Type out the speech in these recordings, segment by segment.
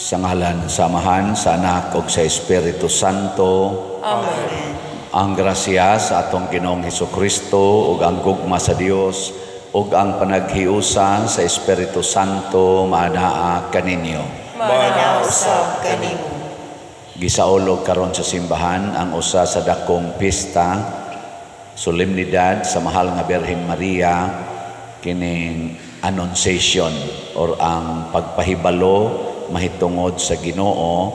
Sa ngalan, samahan, sa Anak ug sa Espiritu Santo. Amen. Ang grasya sa atong Ginoong Hesukristo ug ang gugma sa Dios ug ang panaghiusa sa Espiritu Santo maanaa kaninyo. Maanaa usab kanimo. Gisaulog karon sa simbahan ang usa sa dakong pista, solemnidad sa mahal nga Birhen Maria, kining Annunciation or ang pagpahibalo mahitungod sa Ginoo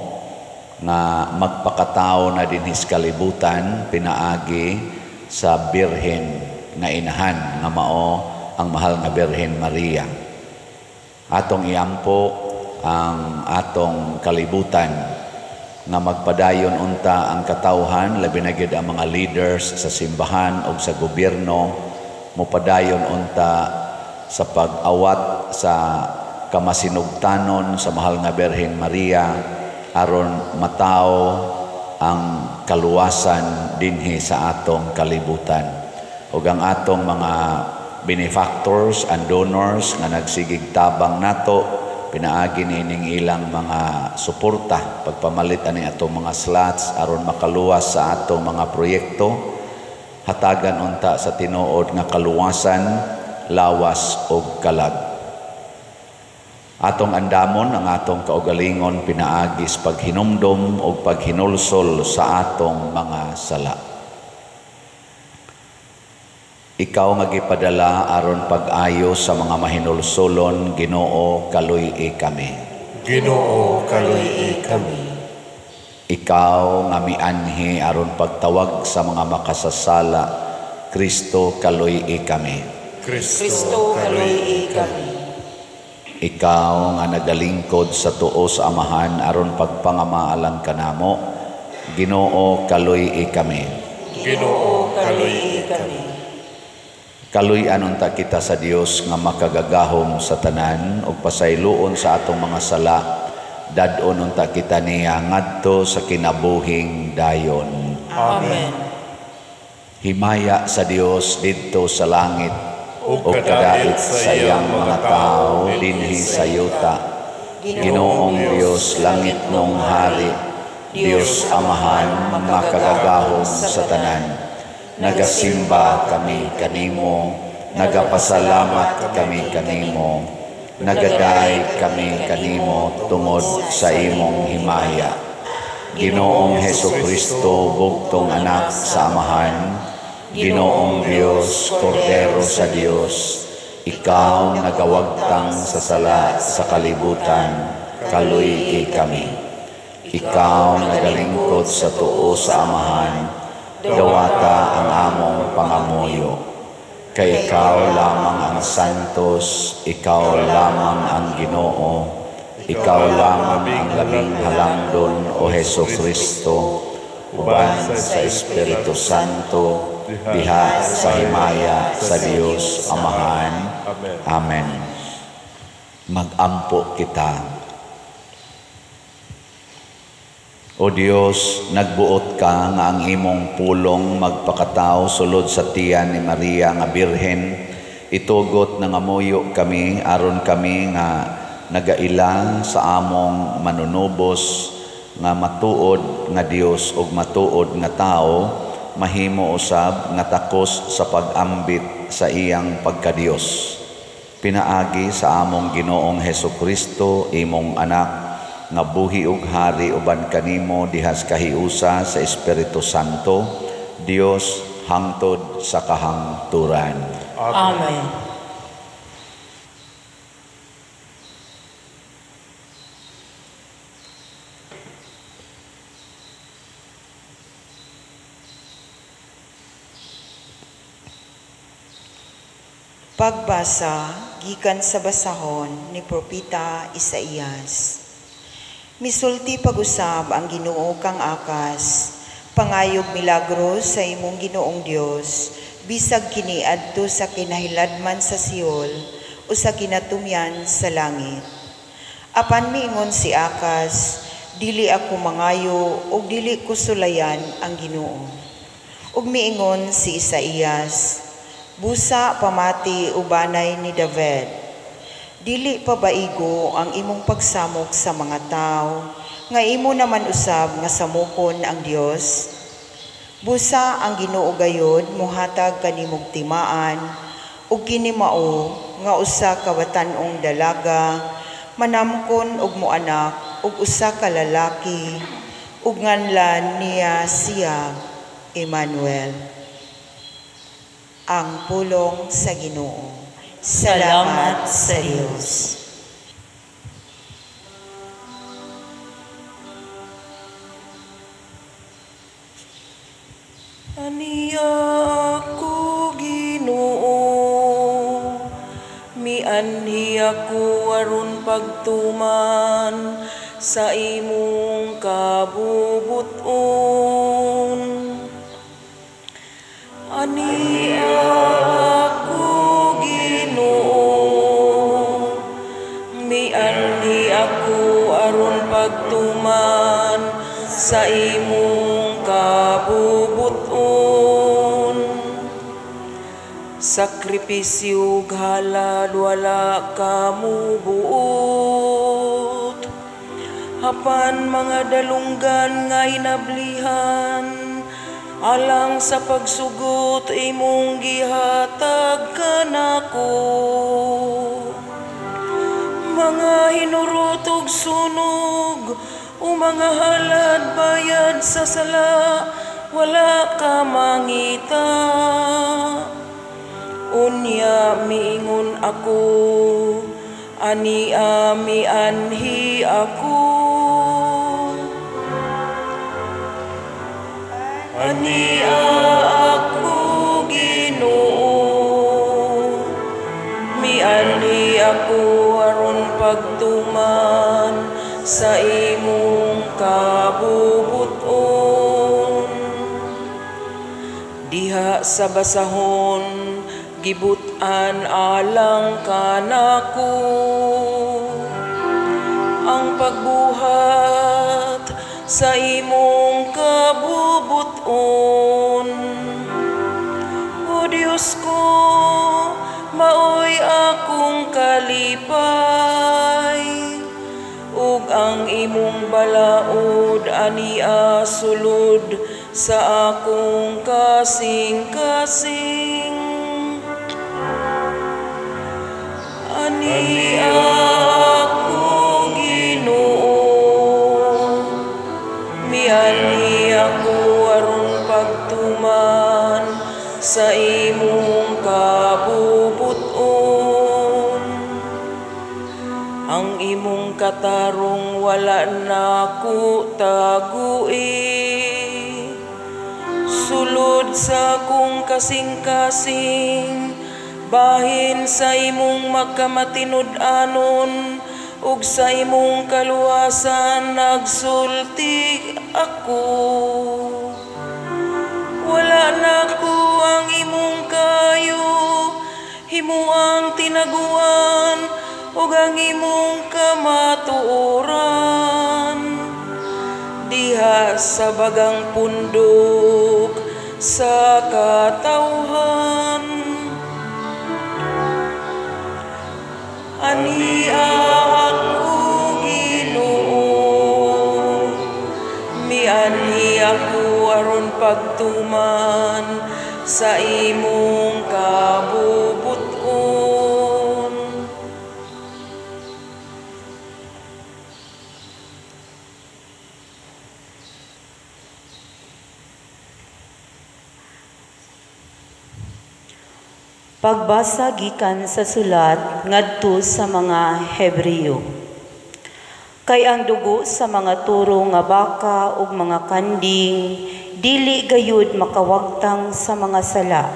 nga magpakatao na dinhi sa kalibutan pinaagi sa Birhen nga inahan nga mao ang mahal nga Birhen Maria. Atong iampo ang atong kalibutan nga magpadayon unta ang katawhan, labi na gid ang mga leaders sa simbahan o sa gobyerno, mupadayon unta sa pag-awat sa kamasinugtanon sa mahal nga Birhen Maria aron matao ang kaluwasan dinhi sa atong kalibutan. Ug ang atong mga benefactors and donors nga nagsigig tabang nato, pinaagi nining ilang mga suporta pagpamalit ani atong mga slots aron makaluwas sa atong mga proyekto, hatagan unta sa tinuod nga kaluwasan, lawas ug kalag. Atong andamon ang atong kaugalingon pinaagi sa paghinumdom o paghinulsol sa atong mga sala. Ikaw nga gipadala aron pag-ayo sa mga mahinulsolon, Ginoo, kaluy-i kami. Ginoo, kaluy-i kami. Ikaw nga mianhi aron pagtawag sa mga makasasala, Kristo, kaluy-i kami. Kristo, kaluy-i kami. Ikaw nga nagalingkod sa tuo sa Amahan aron pagpangamaalan kanamo, Ginoo, kaluy-i kami. Ginoo, kaluy-i kami. Kaluy-an unta kita sa Dios nga makagagahom sa tanan ug pasayloon sa atong mga sala, dadon unta kita niya ngadto sa kinabuhing dayon. Amen. Himaya sa Dios didto sa langit o kadait sa iyang mga tao dinhi sa yuta. Ginoong Dios, langit mong hari, Dios Amahan, makagagahom sa tanan. Nagasimba kami kanimo, nagapasalamat kami kanimo, nagaday kami kanimo tungod sa imong himaya. Ginoong Hesukristo, bugtong anak sa Amahan, Ginoong Diyos, Kordero sa Diyos, ikaw nagawagtang sa sala sa kalibutan, kaluy-i kami. Ikaw nagalingkod sa tuo sa Amahan, dawata ang among pangamuyo. Kay ikaw lamang ang santos, ikaw lamang ang Ginoo, ikaw lamang ang labing halangdon o Hesukristo, uban sa Espiritu Santo, diha sa himaya sa Dios Amahan. Amen. Mag-ampo kita. O Dios, nagbuot ka nga ang imong pulong magpakatao sulod sa tiyan ni Maria nga Birhen, itugot na ngamuyo kami aron kami nga nagaila sa among manunubos nga matuod nga Dios ug matuod nga tao, mahimo usab nga takos sa pag-ambit sa iyang pagka-Dios. Pinaagi sa among Ginoong Hesukristo, imong anak, nga buhi ug hari uban kanimo dihas kahiusa sa Espiritu Santo, Dios hangtod sa kahangturan. Amen. Pagbasa gikan sa basahon ni Propeta Isaías. Misulti pag-usab ang Ginoo kang akas, pangayog milagros sa imong Ginoong Dios, bisag kini adto sa kinahiladman sa Siol o sa kinatumyan sa langit. Apan miingon si Akas, dili ako mangayo ug dili ko sulayan ang Ginoo. Ug miingon si Isaías, busa pamati ubanay ni David. Dili pabaigo ang imong pagsamok sa mga tao, nga imo naman usab nga samukon ang Dios. Busa ang Ginoo gayod mohatag kanimong timaan ug kini mao nga usa ka batan-ong dalaga manamkon og moanak ug usa ka lalaki ug nganlan niya siya Emmanuel. Ang pulong sa Ginoo. Salamat sa Diyos. Aniya ako, Ginoo, mianhi ako aron pagtuman sa imong kabubuton. Aniya ako, Ginoo, mianhi ako aron pagtuman sa imong kabubuton. Sakripisyo halad wala kamubuot, hapan mga dalunggan nga inablihan, alang sa pagsugot imong gihatag kanako. Mga hinurot ug sunog, o mga halad bayad sa sala, wala ka mangita. Unya miingon ako, ania mianhi ako. Ania ako, Ginoo, mianhi ako aron pagtuman sa imong kabubuton. Diha sa basahon gibutan alang kanako ang pagbuhat sa imong kabubuton. O Diyos ko, maoy akong kalipay, ug ang imong balaod ania sulod sa akong kasing-kasing. Ania ako, Ginoo, mianhi ako aron pagtuman sa imong kabubuton. Ang imong katarong wala naku tagui, sulod sa akong kasing-kasing, bahin sa imong magkamatinud-anon, ug sa imong kaluwasan nagsulti ako. Wala nako ang imong kayo, himuang tinaguan, ug ang imong kamatuoran. Diha sa bagang pundok sa katawhan. Ania ako, Ginoo, mianhi ako aron pagtuman sa imong kabubuton. Pagbasa gikan sa sulat ngadto sa mga Hebreo. Kay ang dugo sa mga turo nga baka ug mga kanding dili gayud makawagtang sa mga sala.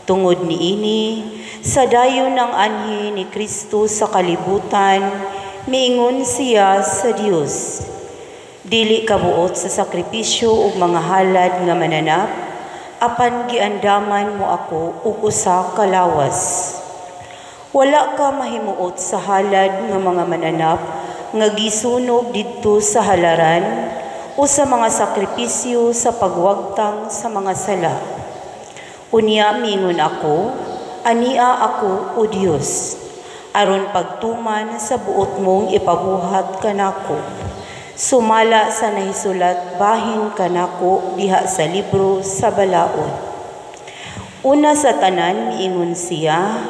Tungod niini, sa dayon ng anhi ni Kristo sa kalibutan, miingon siya sa Dios. Dili kabuot sa sakripisyo ug mga halad nga mananap, apan giandaman mo ako ug usa ka lawas. Wala ka mahimuot sa halad nga mga mananap nga gisunog didto sa halaran o sa mga sakripisyo sa pagwagtang sa mga sala. Unya mingon ako, ania ako o Dios. aron pagtuman sa buot mong ipabuhat kanako. Sumala sa nahisulat bahin kanako diha sa libro sa balaod. Una sa tanan miingon siya,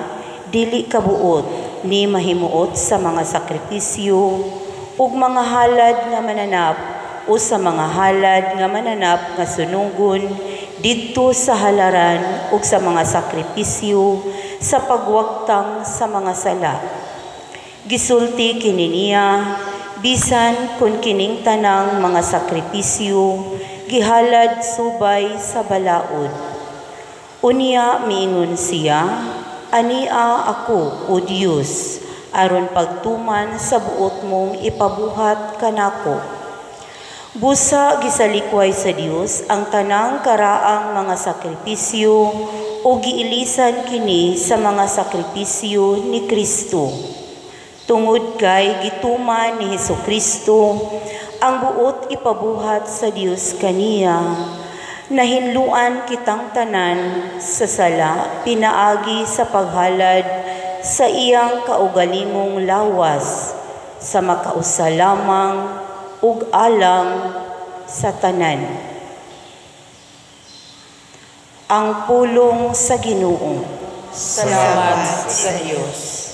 dili kabuot ni mahimuot sa mga sakripisyo ug mga halad nga mananap o sa mga halad nga mananap nga sunugon didto sa halaran ug sa mga sakripisyo sa pagwaktang sa mga sala. Gisulti kini niya bisan kun kining tanang mga sakripisyo gihalad subay sa balaod. Unya miingon siya, ania ako o Dios aron pagtuman sa buot mong ipabuhat kanako. Busa gisalikway sa Dios ang tanang karaang mga sakripisyo o giilisan kini sa mga sakripisyo ni Kristo. Tungod kay gituman ni Hesukristo ang buot ipabuhat sa Dios kaniya, nahinluan kitang tanan sa sala pinaagi sa paghalad sa iyang kaugalingong lawas sa makausa lamang ug alam sa tanan. Ang pulong sa Ginoo. Salamat sa Diyos.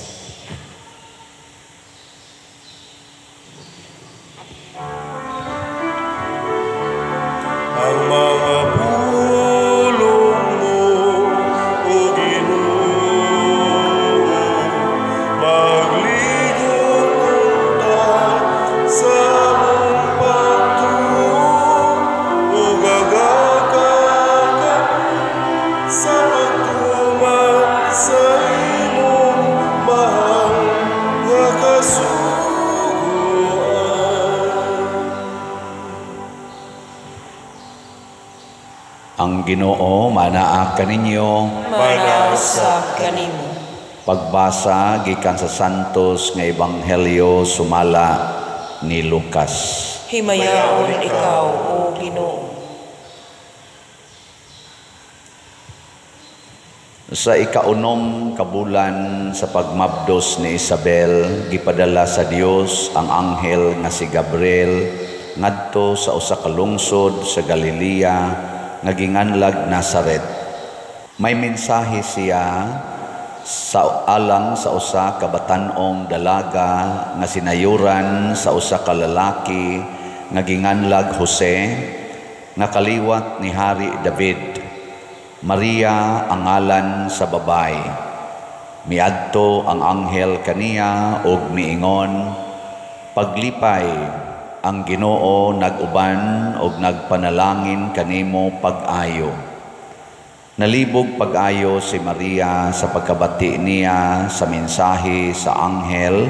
Ang mga pulong mo, O Ginoo, magligon unta sa mong pagtuon, o gagagagan sa pagtuman sa imong mahal nga kasuguan. Ang Ginoo manaa kaninyo. Manausap kanimo. Pagbasa gikan sa Santos nga Ebanghelyo sumala ni Lucas. Himayaon ikaw, O Ginoo. Sa ikaunom kabulan sa pagmabdos ni Isabel, gipadala sa Dios ang anghel nga si Gabriel ngadto sa usa ka lungsod sa Galilea nga ginganlag Nazaret. May mensahe siya sa alang sa usa ka batan-ong dalaga nga sinayuran sa usa ka lalaki nga ginganlag Jose nga kaliwat ni Hari David. Maria ang ngalan sa babay. Miadto ang anghel kaniya ug miingon, paglipay, ang Ginoo nag-uban ug nagpanalangin kanimo pag-ayo. Nalibog pag-ayo si Maria sa pagkabati niya sa mensahe sa anghel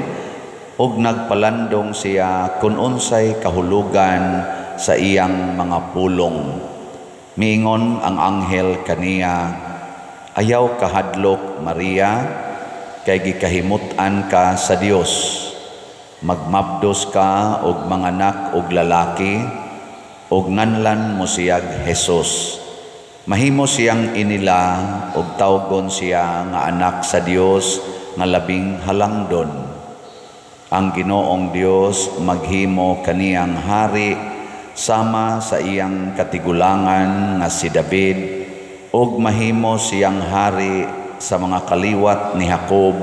ug nagpalandong siya kun unsay kahulugan sa iyang mga pulong. Miingon ang anghel kaniya, ayaw kahadlok Maria, kay gikahimutan ka sa Dios. Magmabdos ka og manganak og lalaki, og nganlan mo siyag Jesus. Mahimo siyang inila og tawgon siya nga anak sa Dios nga labing halangdon. Ang Ginoong Dios maghimo kaniyang hari sama sa iyang katigulangan nga si David, ug mahimo siyang hari sa mga kaliwat ni Jacob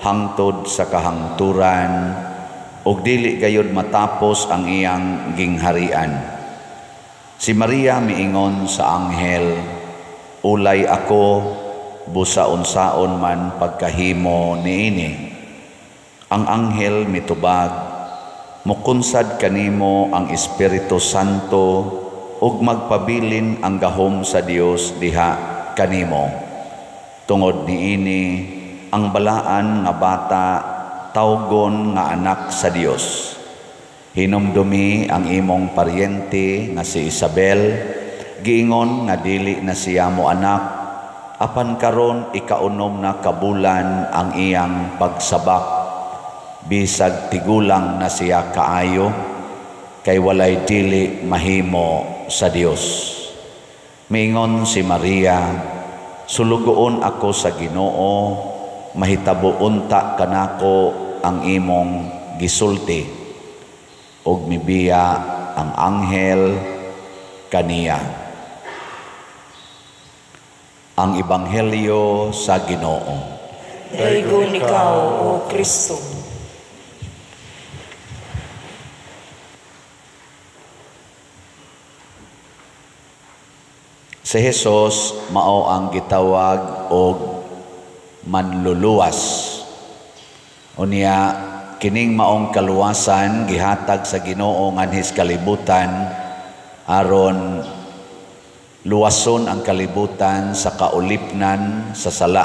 hangtod sa kahangturan, ug dili gayud matapos ang iyang gingharian. Si Maria miingon sa anghel, ulay ako busa unsaon man pagkahimo niini. Ang anghel mitubag, mukunsad kanimo ang Espiritu Santo ug magpabilin ang gahom sa Dios diha kanimo. Tungod niini ang balaan nga bata tawgon nga anak sa Dios. Hinumdumi ang imong paryente nga si Isabel, giingon nga dili na siya mo anak, apan karon ikaunom na kabulan ang iyang pagsabak. Bisag tigulang na siya kaayo, kay walay dili mahimo sa Dios. Miingon si Maria, sulugoon ako sa Ginoo, mahitabo unta kanako ang imong gisulti ug mibiya ang anghel kaniya. Ang Ebanghelyo sa Ginoo. Daygon ikaw, O Kristo. Si Jesus mao ang gitawag og manluluwas. Unya kining maong kaluwasan gihatag sa Ginoo nganhis kalibutan aron luwason ang kalibutan sa kaulipnan sa sala.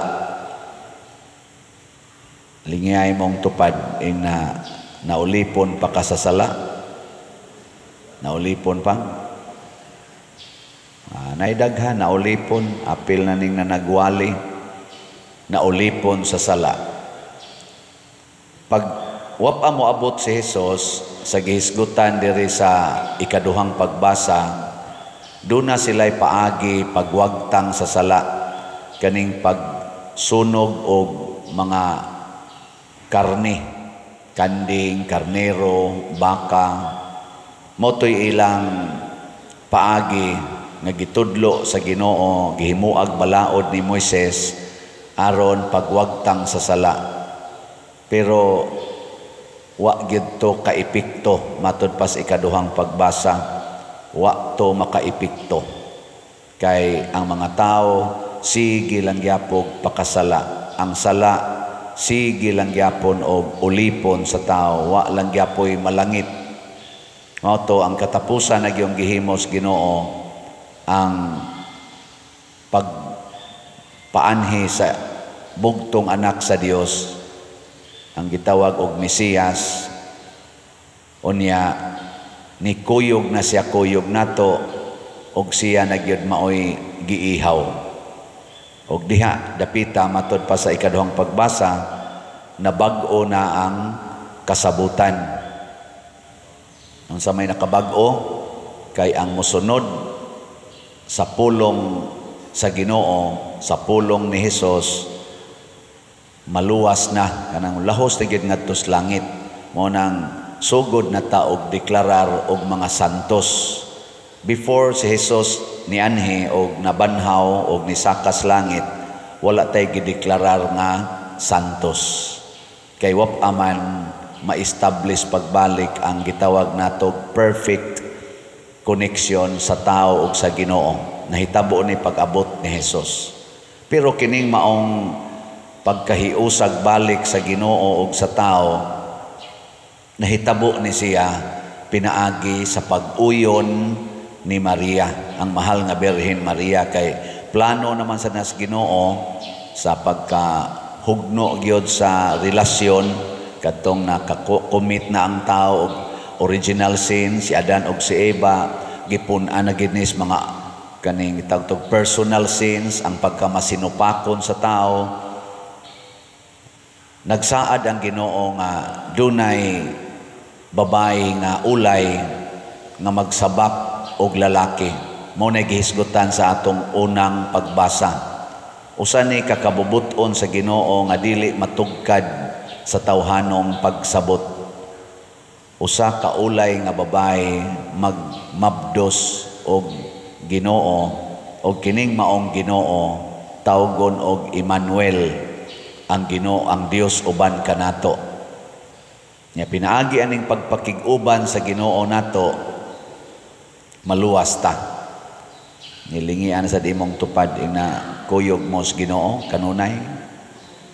Lingay mong tupad na naulipon pa ka sa sala. Naulipon pa. Naidaghan, naulipon, apil na ning nanagwali, naulipon sa sala. Pag wapa mo abot si Jesus sa gihisgutan diri sa ikaduhang pagbasa, doon na sila'y paagi pagwagtang sa sala, kaning pagsunog o mga karne, kanding, karnero, baka, motoy ilang paagi nga gitudlo sa Ginoo, gihimuag balaod ni Moises aron pagwagtang sa sala. Pero wa gyud to kaepekto matud pas ikaduhang pagbasa, wa to makaepekto kay ang mga tao sige lang gyapon pakasala. Ang sala sige lang gyapon og ulipon sa tao, wa lang gyapoy malangit. Mao to ang katapusan na gyung gihimos Ginoo, ang pagpaanhi sa bugtong anak sa Dios, ang gitawag og Mesiyas. Unya ni kuyog na siya, kuyog nato, og siya nagyud maoy giihaw. Og diha dapita matud pa sa ikaduhang pagbasa, nabag-o na ang kasabutan. Ang sa may nakabag-o kay ang musunod sa pulong sa Ginoo, sa pulong ni Hesus, maluwas na kanang lahos na gid ngadto sa langit. Mo nang sugod na taog deklarar og mga santos. Before si Jesus nianhi og nabanhaw og nisakas langit, wala tay gideklarar nga santos. Kay wap aman ma-establish pagbalik ang gitawag nato perfect connection sa tao ug sa Ginoo. Nahitabo ni pag-abot ni Jesus. Pero kining maong pagkahiusag balik sa Ginoo ug sa tao, nahitabo ni siya pinaagi sa pag-uyon ni Maria, ang mahal nga Birhen Maria. Kay plano naman sa nas Ginoo sa pagkahugno gyud sa relasyon kadtong nakakomit na ang tao og original sin, si Adan og si Eva, gipun-an na gid nis mga kaning tawag personal sins, ang pagkamasinupakon sa tao. Nagsaad ang Ginoo nga dunay babae nga ulay nga magsabak og lalaki. Mao na gihisgutan sa atong unang pagbasa. Usa ni kakabubuton sa Ginoo nga dili matugkad sa tawhanong pagsabot. Usa ka ulay nga babae magmabdos og Ginoo, og kining maong Ginoo tawgon og Emmanuel, ang Ginoo, ang Dios uban kanato. Nya pinaagi aning pagpakig-uban sa Ginoo nato, maluwas ta. Nilingian sa dimong tupad na kuyog mo sa Ginoo kanunay,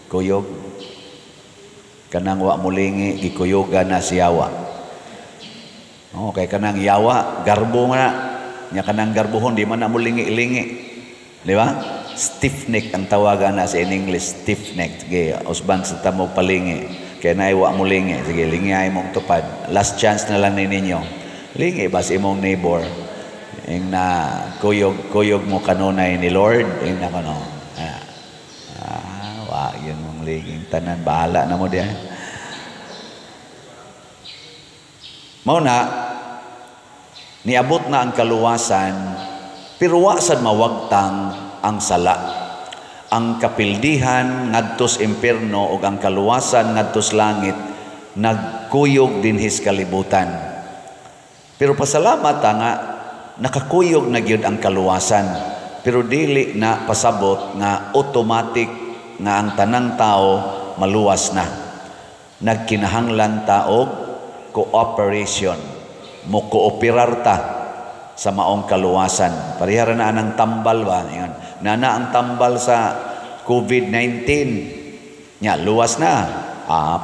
kuyog kanang wa mulingi gikuyogan na si Yawa. Kay kanang Yawa garbo nga nya kanang garbuhon di man na mulingi-lingi, di ba? Stiff-neck ang tawagan na sa English, stiff-neck. Sige, usban sa tamo palingi kay naay wa mulingi. Sige, lingiay mong tupad, last chance na lang ninyo, lingi bas imong neighbor ing na kuyog mo kanunay ni Lord ing na kano wa yun mong liging tanan, bahala na mo diyan. Mao na niabot na ang kaluwasan, pero wa sad mawagtang ang sala. ang kapildihan ngadtos impierno ug ang kaluwasan ngadtos langit nagkuyog dinhis kalibutan. Pero pasalamat nga nakakuyog na gyud ang kaluwasan, pero dili na pasabot nga automatic nga ang tanang tao maluwas na. Nagkinahanglan ta og cooperation, mo kooperar ta sa maong kaluwasan. Parihara na anang tambal ba? Ingon, nana ang tambal sa COVID-19. Nya, luwas na.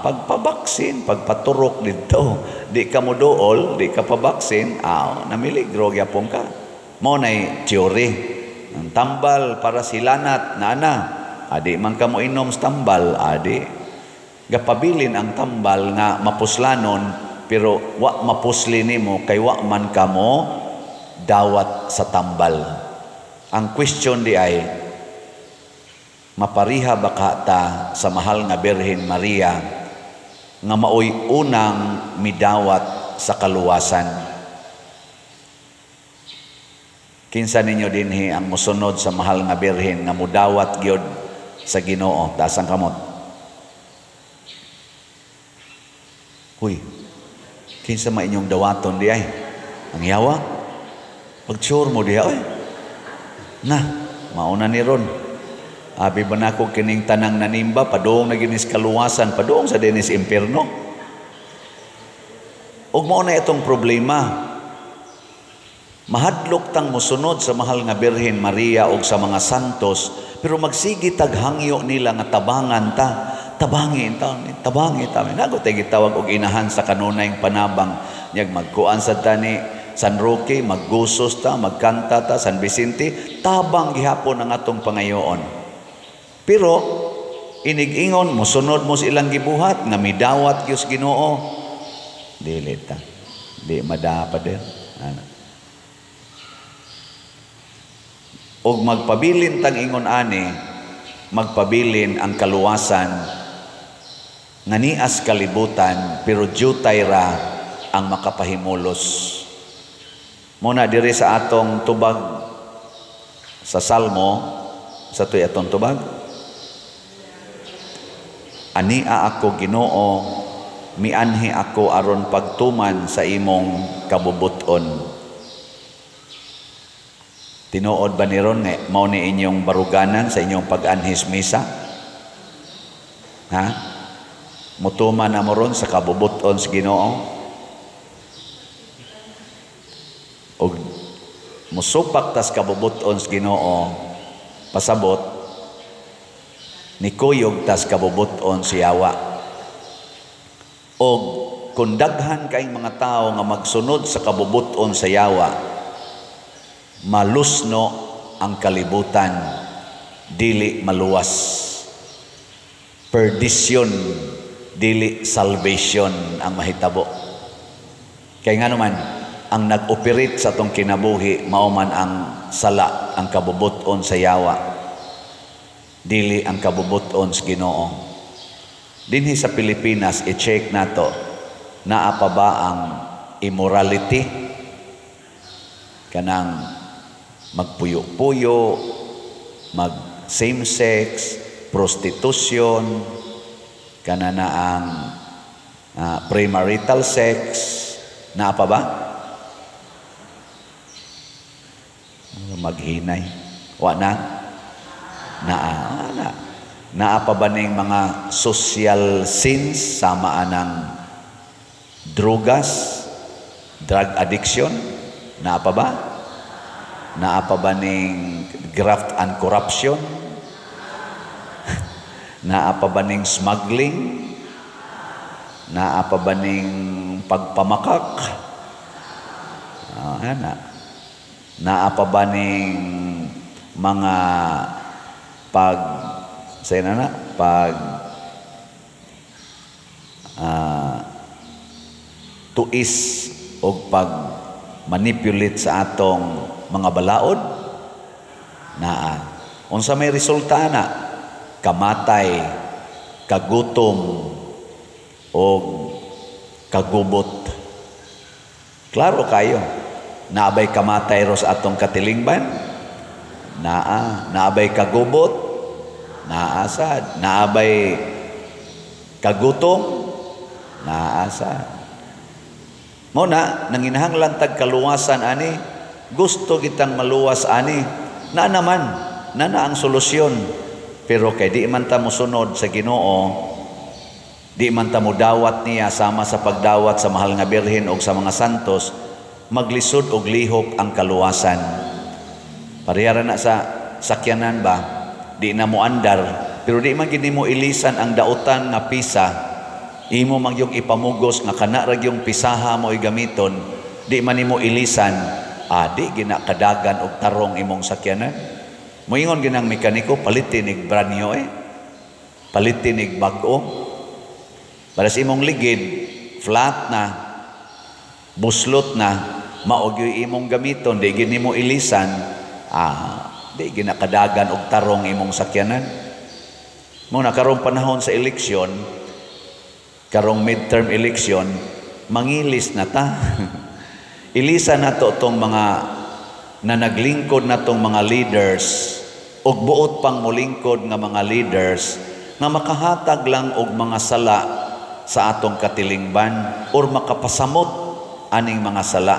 Pagpabaksin, pagpaturok dito. Di ka mo dool, di ka pabaksin, namiligro gyapon ka. Mo na'y teori. Ang tambal para silanat, nana. Adi man ka mo inom sa tambal, adi. Gapabilin ang tambal nga mapuslanon, pero wa mapusli nimo kay wa man ka mo dawat sa tambal. Ang question di ay, mapariha ba ka ta sa mahal nga Birhen Maria nga maoy unang midawat sa kaluwasan? Kinsa ninyo dinhi ang musunod sa mahal nga Birhen nga mudawat gyud sa Ginoo? Taas ang kamot. Huy, kinsa ma inyong dawaton di ay? Ang yawa? Pag-sure mo di ay? Na, mauna ni ron. Abi ba na ako kining tanang nanimba, padoong na ginis kaluwasan, padoong sa dinis impierno. Ug mao na itong problema. Mahadlok tang musunod sa mahal nga Birhen Maria ug sa mga santos, pero magsigi taghangyo nila nga tabangan ta. Tabangi ta. Nago tay gitawag og inahan sa kanunayng panabang. Nyag magkuan sa tani San Roque, maggusos ta, magkanta ta, San Vicente, tabang gihapon ang atong pangayoon. Pero inig-ingon mosunod mo sa ilang gibuhat nga midawat gyud Ginoo. Dili ta. Di madapa din. Og magpabilin tang ingon ani, magpabilin ang kaluwasan nga nias kalibutan, pero jutay ra ang makapahimulos. Muna diri sa atong tubag sa Salmo, sa tuy atong tubag, ania ako Ginoo, mianhi ako aron pagtuman sa imong kabubuton. Tinuod ba ni ron nga mao ni inyong baruganan sa inyong pag-anhis misa? Ha? Mutuman na mo ron sa kabubuton sa Ginoo? O musupak tas kabubuton sa Ginoo, pasabot ni kuyog tas kabubuton si Yawa. O kung daghan kaayong mga tao nga magsunod sa kabubuton sa Yawa, malusno ang kalibutan, dili maluwas. Perdition, dili salvation ang mahitabo. Kaya nga naman, ang nag-operate sa atong kinabuhi, mauman ang sala, ang kabubuton sa Yawa, dili ang kabubuton sa Ginoo. Dinhi sa Pilipinas, i-check nato, naa pa ba ang immorality? Kanang magpuyo-puyo, mag same-sex, prostitution, kanana ang premarital sex, naa pa ba? Maghinay. Wa na? Naa pa ba ning mga social sins, sama anang drugas, drug addiction? Naa pa ba? Naa pa ba ning graft and corruption? Naa pa ba ning smuggling? Naa pa ba ning pagpamakak? Naa pa ba ning mga tuis o pag manipulate sa atong mga balaod? Naa. Unsa may resulta na? Kamatay, kagutom, o kagubot. Klaro kayo. Naabay kamatay ro sa atong katilingban? Naabay kagubot? naasad. Naabay kagutom, naasad. Muna, nanginahanglan tag kaluwasan ani, gusto kitang maluwas ani, na naman, na ang solusyon. Pero kay di man ta mosunod sa Ginoo, di man ta mo dawat niya sama sa pagdawat sa mahal nga birhen o sa mga santos, maglisod og lihok ang kaluwasan. Parehara na sa sakyanan ba, di na mo andar, pero di man gini mo ilisan ang dautan nga pisa, imo man yung ipamugos nga kana ra yung pisaha mo igamiton, di man nimo ilisan, di gina kadagan og tarong imong sakyanan. Moingon ginang mekaniko, palitin ig branyo palitin ig bag-o. Para sa imong ligid, flat na, buslot na, maogyoy imong gamiton, di gini mo ilisan, di ginakadagan og tarong imong sakyanan. Muna karong panahon sa eleksyon, karong midterm election, mangilis na ta. Ilisan na to tong mga na naglingkod na tong mga leaders og buot pang molingkod nga mga leaders nga makahatag lang og mga sala sa atong katilingban or makapasamot aning mga sala.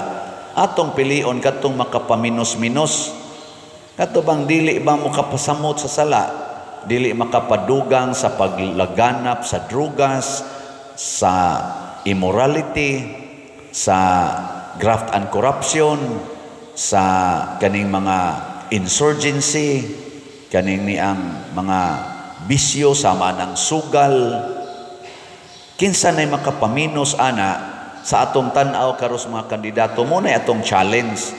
Atong pilion katong makapaminos-minos. Katubang dili ba mo kapasamot sa sala? Dili makapadugang sa paglaganap sa drugas, sa immorality, sa graft and corruption, sa kaning mga insurgency, kaning niang mga bisyo sama ng sugal. Kinsa nay makapaminos ana sa atong tan-aw karos mga kandidato mo na atong challenge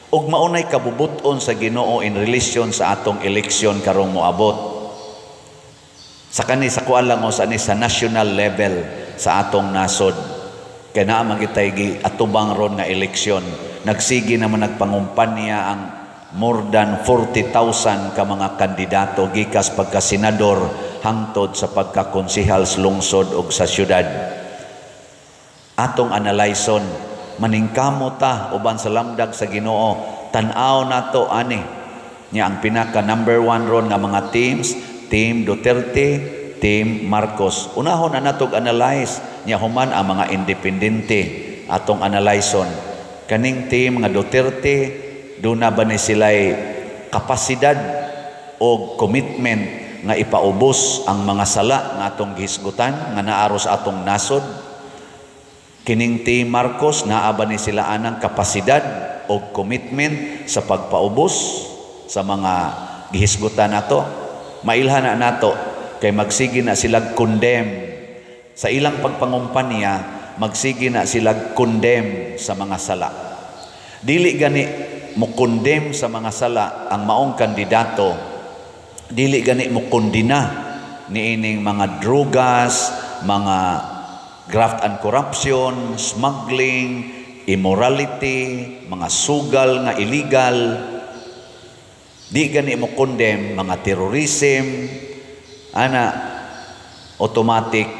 ug maunay kabubuton sa Ginoo in relation sa atong eleksyon karong moabot. Sa kani sa kuan lang sa national level sa atong nasod. Kaya na magitay gi atubang ron nga eleksyon. Nagsigi naman nagpangumpanya ang more than 40,000 ka mga kandidato gikas pagka senador hangtod sa pagkakonsihal sa lungsod o sa syudad. Atong analyson, maningkamo ta uban sa lamdag sa Ginoo, tan-aw nato ani nya ang pinaka number 1 ron nga mga teams, Team Duterte, Team Marcos. Unahon na natog analyze nya human ang mga independente atong analyson. Kaning team nga Duterte, doon na ba ni sila'y kapasidad o commitment nga ipaubos ang mga sala nga atong gihisgutan nga naaros atong nasod? Kining team Marcos, naa ba ni sila anang kapasidad o commitment sa pagpaubos sa mga gihisgutan nato? Mailhan na nato kay magsigi na sila condemn sa ilang pagpangumpanya, magsigi na sila condemn sa mga sala. Dili gani mo condemn sa mga sala ang maong kandidato. Dili gani mo kondina niining mga drugas, mga graft and corruption, smuggling, immorality, mga sugal nga illegal. Di gani mo condemn mga terrorism, automatic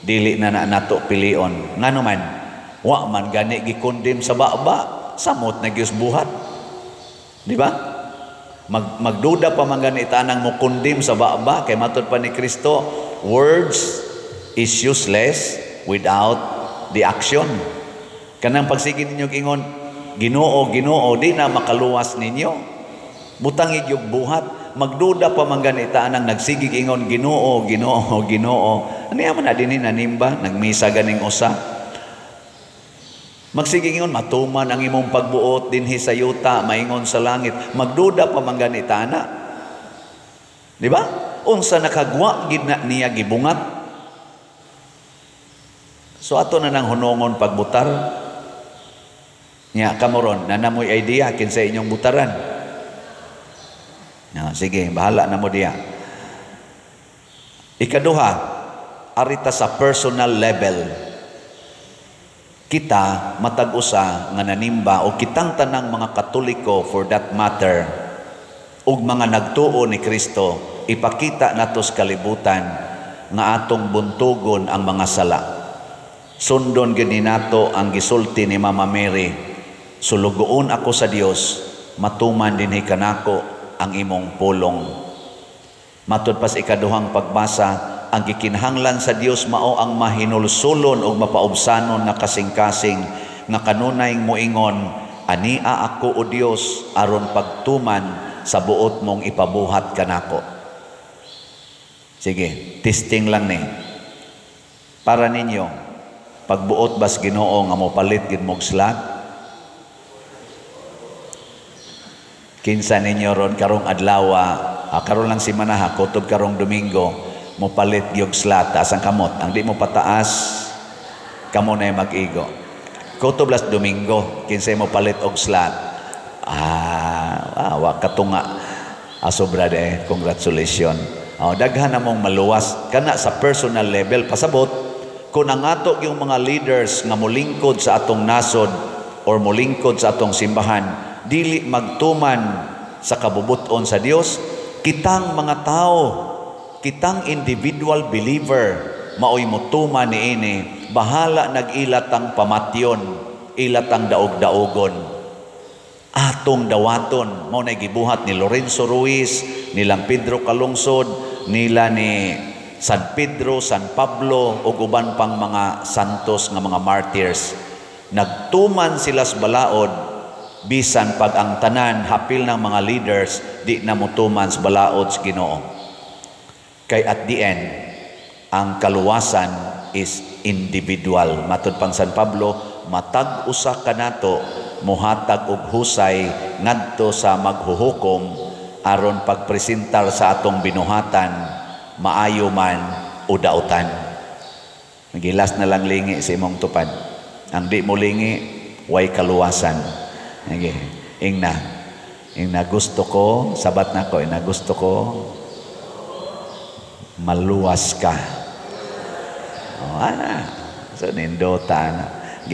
dili na nato pilion. Ngano man, wa man gani gikondem sa baba, samot na gyus buhat. Di ba? Magduda pa man gani tanang mo kondem sa baba kay matud pa ni Kristo, words is useless without the action. Kanang pagsigi ninyo ingon, Ginoo, Ginoo, di na makaluwas ninyo. Butang igyog buhat, magduda pa man gani tanang nagsigig ingon, Ginoo, Ginoo, Ginoo. Ano yaman na din nanimba, nagmisa ganing usa. Magsigig ingon, matuman ang imong pagbuot dinhi sa yuta, maingon sa langit. Magduda pa man gani tana. Di ba? Unsa nakagwa gid na niya gibungat. So ato na nang hunongon pagbutar. Nya kamoron, nanamoy idea kinsa inyong butaran. No, sige, bahala na mo diya. Ikaduha, arita sa personal level. Kita matag-usa nga nanimba o kitang tanang mga Katoliko for that matter ug mga nagtuo ni Kristo, ipakita nato sa kalibutan nga atong buntugon ang mga sala. Sundon gid nato ang gisulti ni Mama Mary, sulugoon ako sa Dios, matuman dinhi kanako ang imong pulong. Matod pa sa ikaduhang pagbasa, ang gikinahanglan sa Dios mao ang mahinulsulon o mapaubsanon na kasing-kasing nga kanunay moingon, ania ako o Dios aron pagtuman sa buot mong ipabuhat kanako. Sige, testing lang ni. Para ninyo, pagbuot bas Ginoo nga mopalit gid mog slot? Kinsa ninyo ron karong adlaw, karon lang simana ha, kutob karong Domingo, mopalit gyud slot taas ang kamot. Ang di mo pataas, kamo na mag-igo. Kutob las Domingo, kinsay mo palit og slot. Wa katunga. Sobra de, congratulations. Daghan na mong maluwas kana sa personal level pasabot kung ang ato yung mga leaders nga molingkod sa atong nasod or molingkod sa atong simbahan dili magtuman sa kabubuton sa Dios, kitang mga tao, kitang individual believer maoy motuman niini, bahala nag-ilat ang pamatyon, ilat ang daog-daogon, atong dawaton. Mao na gibuhat ni Lorenzo Ruiz, nilang Pedro Calungsod, nila ni San Pedro, San Pablo ug uban pang mga santos nga mga martyrs. Nagtuman sila sa balaod bisan pag ang tanan hapil ng mga leaders di na motuman sa balaod sa Ginoo. Kay at the end, ang kaluwasan is individual. Matod pang San Pablo, matag usa kanato muhatag og husay ngadto sa maghuhukom aron pagpresentar sa atong binuhatan, maayo man o dautan. Nagilas na lang lingi sa imong tupad. Ang di mo lingi, way kaluwasan. Ingna gusto ko, sabat na ko, gusto ko, maluwas ka. So nindota na.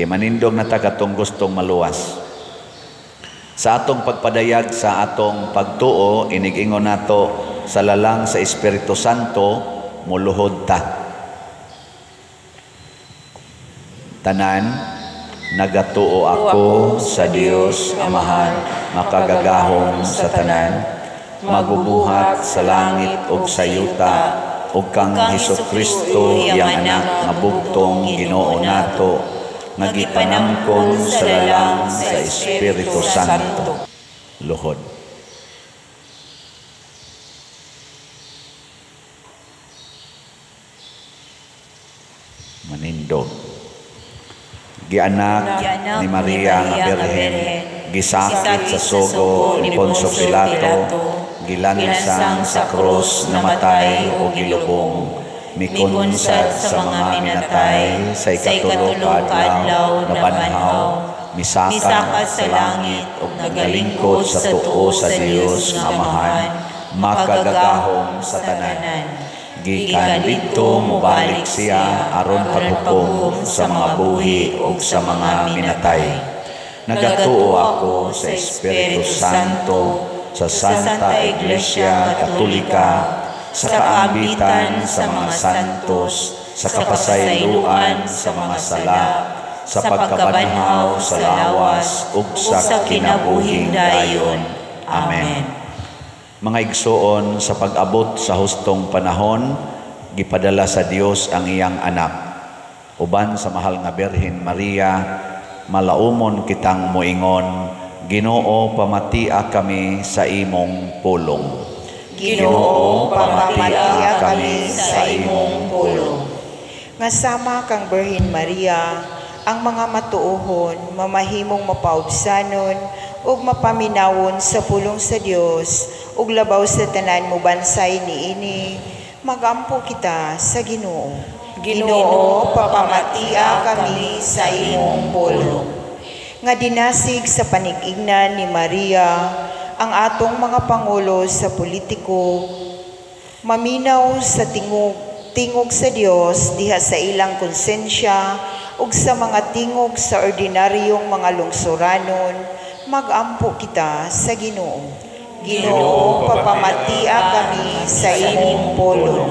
Manindog na ta katong gustong maluwas. Sa atong pagpadayag, sa atong pagtuo, inig-ingon nato sa lalang sa Espiritu Santo, muluhod ta. Tanan, nagatuo ako sa Dios Amahan, makagagahom sa tanan, magubuhat sa langit ug sa yuta, ug kang Hesukristo yang anak nga bugtong Ginoo nato, nagipanamkon sa lalang sa Espiritu Santo. Luhod. Manindog. Gianak ni Maria nga Birhen, gisakit sa sugo ni Poncio Pilato, gilansang sa krus, namatay o gilubong, mikunsad sa mga minatay, sa ikatulo kadlaw na banhaw, misaka sa langit ug nagalingkod sa tuo sa Dios nga Amahan, makagagahom sa tanan. Gikan didto mobalik siya aron paghukom sa mga buhi ug sa mga minatay. Nagatuo ako sa Espiritu Santo, sa Santa Iglesia Katolika, sa kaambitan sa mga santos, sa kapasayloan sa mga sala, sa pagkabanhaw sa lawas ug sa kinabuhing dayon. Amen. Mga igsoon, sa pag-abot sa hustong panahon, gipadala sa Dios ang iyang anak. Uban sa mahal nga Birhen Maria, malaumon kitang moingon, Ginoo, pamatia kami sa imong pulong. Ginoo, pamatia kami sa imong pulong. Nga sama kang Birhen Maria, ang mga matuohon, mamahimong mapaubsanon, ug mapaminawon sa pulong sa Dios, ug labaw sa tanan mo bansay niini, magampo kita sa Ginoo. Ginoo, papamatia kami sa imong pulong. Nga dinasig sa panig-ingnan ni Maria, ang atong mga pangulo sa politiko, maminaw sa tingog sa Dios diha sa ilang konsensya ug sa mga tingog sa ordinaryong mga lungsuranon, magampo kita sa Ginoo. Ginoo, papamatia kami sa imong pulong.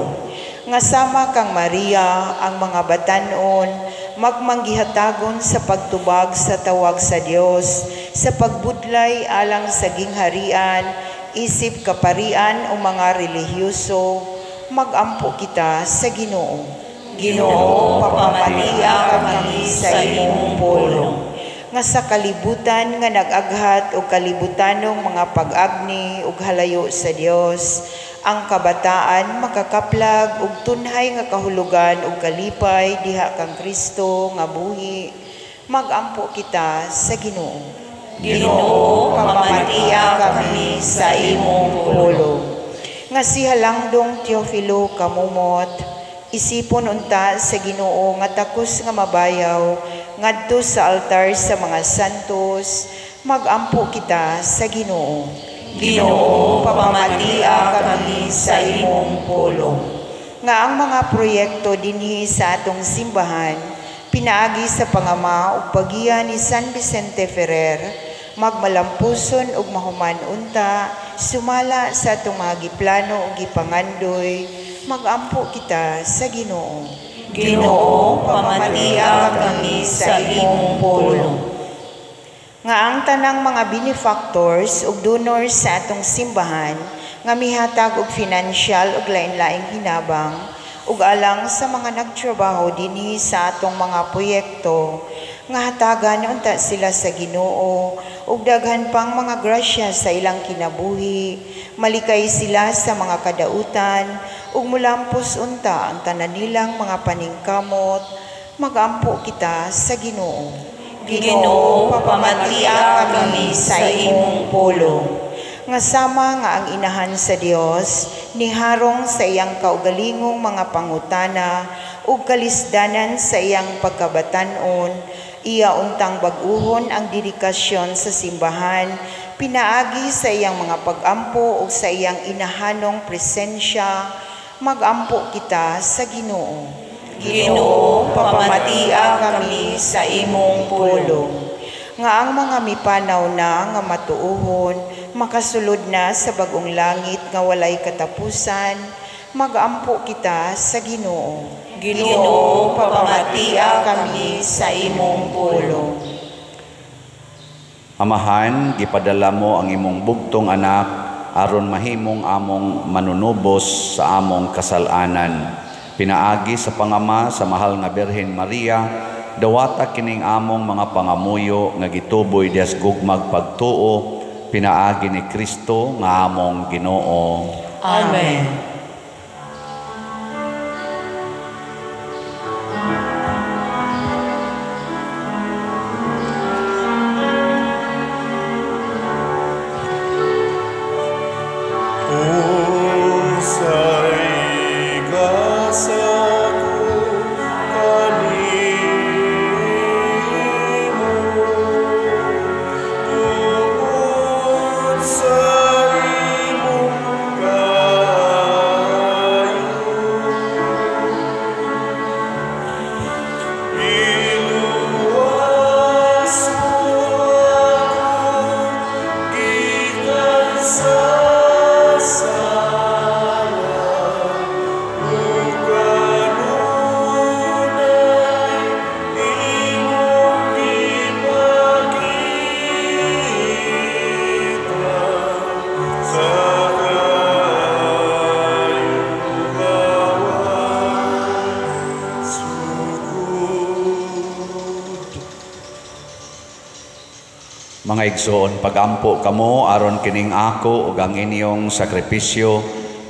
Nga sama kang Maria, ang mga batanon, magmanggihatagon sa pagtubag sa tawag sa Dios, sa pagbudlay alang sa gingharian, isip kaparian o mga relihiyoso, magampo kita sa Ginoo. Ginoo, pamamalia kami sa imong pulong. Nga sa kalibutan nga nag-aghat o kalibutanong mga pag-agni ug halayo sa Dios, ang kabataan makakaplag ug tunhay nga kahulugan ug kalipay diha kang Kristo nga buhi, magampo kita sa Ginoo. Ginoo, pamamalia kami sa imong pulong. Nga si Halangdong Teofilo kamumot, isipon unta sa Ginoo nga takos nga mabayaw ngadto sa altar sa mga santos, magampo kita sa Ginoo. Ginoo, pamamalia kami sa imong pulong. Nga ang mga proyekto dinhi sa atong simbahan, pinaagi sa pangama ug pagiya ni San Vicente Ferrer, magmalampuson ug mahuman unta, sumala sa atong mga giplano ug gipangandoy, magampo kita sa Ginoo. Ginoo, pamamalia kami sa imong pulong. Nga ang tanang mga benefactors ug donors sa atong simbahan nga mihatag og financial ug lain-laing hinabang ug alang sa mga nagtrabaho dinhi sa atong mga proyekto, nga hatagan unta sila sa Ginoo ug daghan pang mga grasya sa ilang kinabuhi, malikay sila sa mga kadautan ug mulampos unta ang tanan nilang mga paningkamot, magampo kita sa Ginoo. Ginoo, pamamalia kami sa imong pulong. Nga sama nga ang inahan sa Dios, niharong sa iyang kaugalingong mga pangutana ug kalisdanan sa iyang pagkabatanon, iya untang bag-uhon ang dedikasyon sa simbahan, pinaagi sa iyang mga pag-ampo ug sa iyang inahanong presensya, magampo kita sa Ginoo. Ginoo, pamamalia kami sa imong pulong. Nga ang mga mipanaw na nga matuuhon, makasulod na sa bagong langit nga walay katapusan, magampo kita sa Ginoo. Ginoo, pamamalia kami sa imong pulong. Amahan, gipadala mo ang imong bugtong anak aron mahimong among manunubos sa among kasalanan. Pinaagi sa pangama sa mahal nga Birhen Maria, dawata kining among mga pangamuyo nga gituboy dias gugmag pagtuo, pinaagi ni Kristo nga among Ginoo. Amen. Mga igsoon, pagampo kamo aron kining ako ug ang inyong sakripisyo,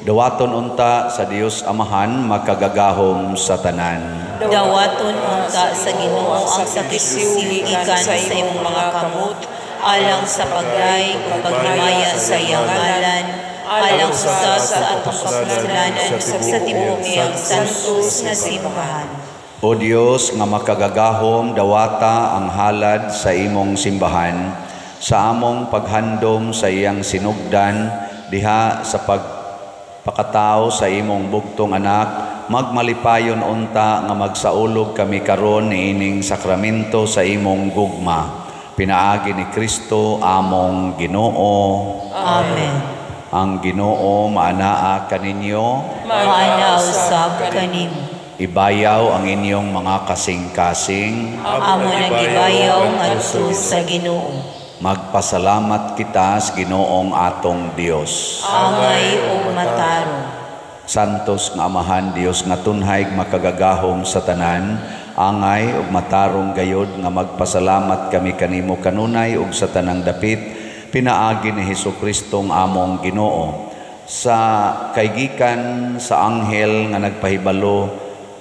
dawaton unta sa Dios Amahan makagagahom sa tanan. Dawaton unta sa Ginoo ang sakripisyo gikan sa imong mga kamot, alang sa paglay ug paghimaya sa iyang ngalan, alang sa atong kasalanan sa tibuok iyang santos nga simbahan. O Dios nga makagagahom, dawata ang halad sa imong simbahan, sa among paghandom sa iyang sinugdan, diha sa pagpakatao sa imong bugtong anak, magmalipayon unta nga magsaulog kami karon niining sakramento sa imong gugma. Pinaagi ni Kristo among Ginoo. Amen. Ang Ginoo maanaa kaninyo, Maanaw sab kanimo. ibayaw ang inyong mga kasing-kasing, Amo nagibayaw ngadto sa Ginoo. Magpasalamat kita sa Ginoong atong Dios. Angay ug matarong. Santos nga Amahan Dios nga tunhay makagagahom sa tanan, angay ug matarong gayod nga magpasalamat kami kanimo kanunay ug sa tanang dapit pinaagi ni Hesukristo among Ginoo. Sa kaygikan sa anghel nga nagpahibalo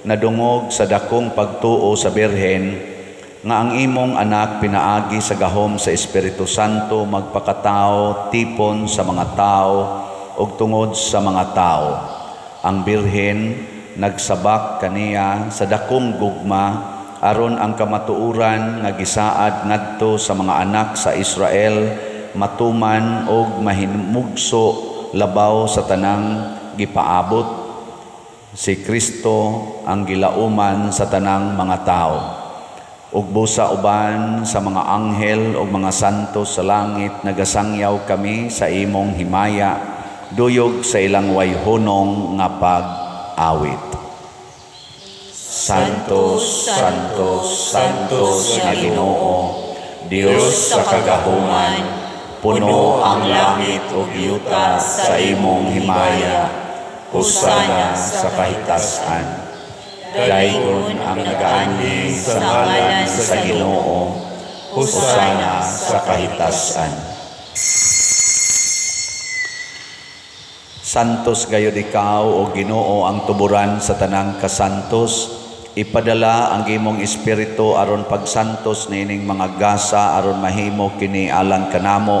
nadungog sa dakong pagtuo sa Birhen nga ang imong anak pinaagi sa gahom sa Espiritu Santo magpakatao tipon sa mga tao ug tungod sa mga tao. Ang Birhen nagsabak kaniya sa dakong gugma aron ang kamatuoran nga gisaad ngadto sa mga anak sa Israel matuman og mahinumugso labaw sa tanang gipaabot. Si Kristo ang gilauman sa tanang mga tao. Ug busa uban sa mga anghel ug mga santos sa langit nagasangyaw kami sa imong himaya duyog sa ilang wayhonong nga pag-awit. Santos, Santos, Santos nga Ginoo, Dios sa kagahuman, puno ang langit ug yuta sa imong himaya. Hosana sa kahitasan. Dayon ang nagaani sa ngalan sa Ginoo. Hosana sa kahitasan. Santos gayud ikaw o Ginoo ang tuburan sa tanang kasantos. Ipadala ang imong espiritu aron pagsantos niining mga gasa aron mahimo kini alang kanamo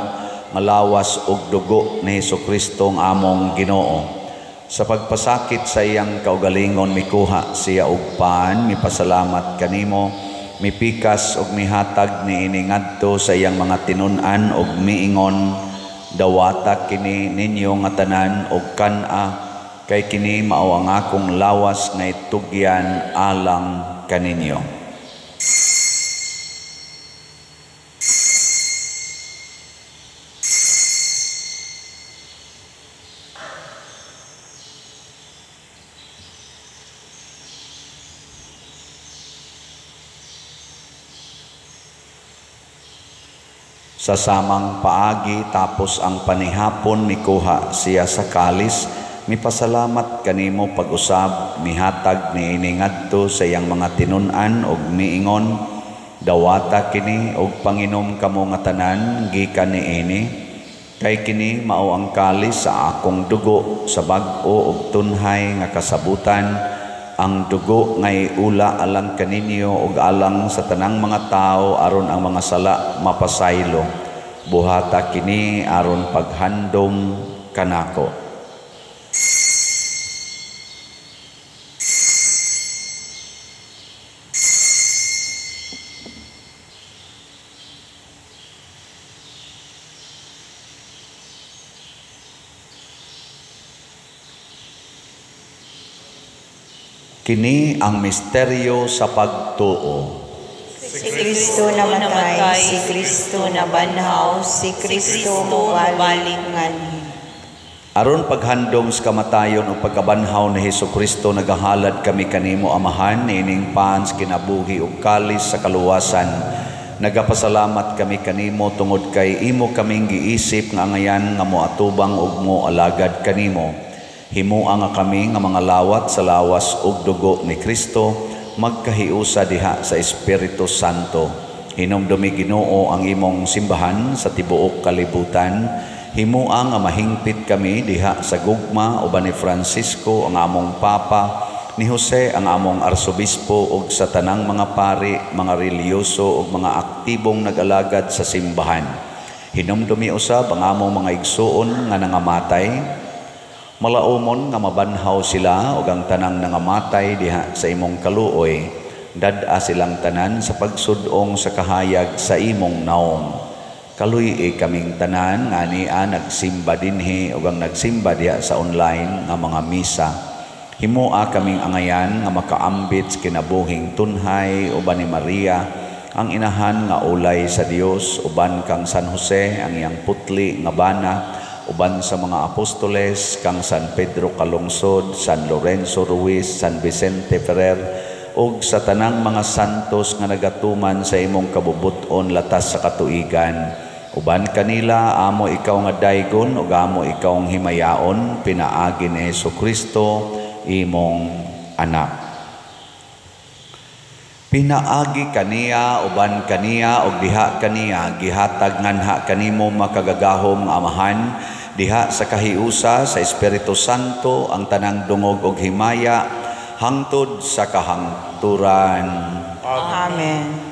malawas og dugo ni Hesukristo ang among Ginoo. Sa pagpasakit sa iyang kaugalingon mikuha siya og paan, mipasalamat kanimo, mipikas og mihatag niini ngadto sa iyang mga tinun-an og miingon, dawata kini ninyo nga tanan og kan-a kay kini mao ang akong lawas nga itugyan alang kaninyo. Sa samang paagi tapos ang panihapon mikuha siya sa kalis, mipasalamat kanimo pag-usab, mihatag niini ngadto sa iyang mga tinun-an og miingon, dawata kini og panginom kamo nga tanan gikan niini, kay kini mao ang kalis sa akong dugo sa bag-o ug tunhay nga kasabutan. Ang dugo ngay ula alang kaninyo ug alang sa tanang mga tao aron ang mga sala mapasaylo. Buhata kini aron paghandom kanako. Kini ang misteryo sa pagtuo. Si Kristo namatay, si Kristo nabanhaw, si Kristo mubalik nganhi. Aron paghandom sa kamatayon o pagkabanhaw ni Hesukristo nagahalad kami kanimo Amahan nining paan sa kinabuhi ug kalis sa kaluwasan. Nagapasalamat kami kanimo tungod kay imo kaming giisip nga ngayan nga moatubang ug moalagad kanimo. Himuha nga kami nga mga lawat sa lawas ug dugo ni Kristo magkahiusa diha sa Espiritu Santo. Hinumdumi Ginoo ang imong simbahan sa tibuok kalibutan. Himuha nga mahingpit kami diha sa gugma uban ni Francisco ang among Papa, ni Jose ang among Arsobispo ug sa tanang mga pari, mga reliyoso ug mga aktibong nag-alagad sa simbahan. Hinumdumi usab ang among mga igsuon nga nangamatay. Malaumon nga mabanhaw sila ug ang tanang nangamatay diha sa imong kaluoy, dad-a silang tanan sa pagsudong sa kahayag sa imong naong. Kaluy kaming tanan nga niya nagsimba dinhi ug ang nagsimba diha sa online nga mga misa. Himuha kaming angayan nga makaambit sa kinabuhing tunhay uban ni Maria, ang inahan nga ulay sa Dios, uban kang San Jose ang iyang putli nga bana, uban sa mga apostoles kang San Pedro Calungsod, San Lorenzo Ruiz, San Vicente Ferrer ug sa tanang mga santos nga nagatuman sa imong kabubuton latas sa katuigan. Uban kanila, amo ikaw nga daygon, ug amo ikaw ang himayaon, pinaagi ni Jesucristo, imong anak. Pinaagi kaniya, uban kaniya, ug diha kaniya, gihatag nganha kanimo makagagahom nga amahan, diha sa kahiusa sa Espiritu Santo, ang tanang dungog ug himaya, hangtod sa kahangturan. Amen.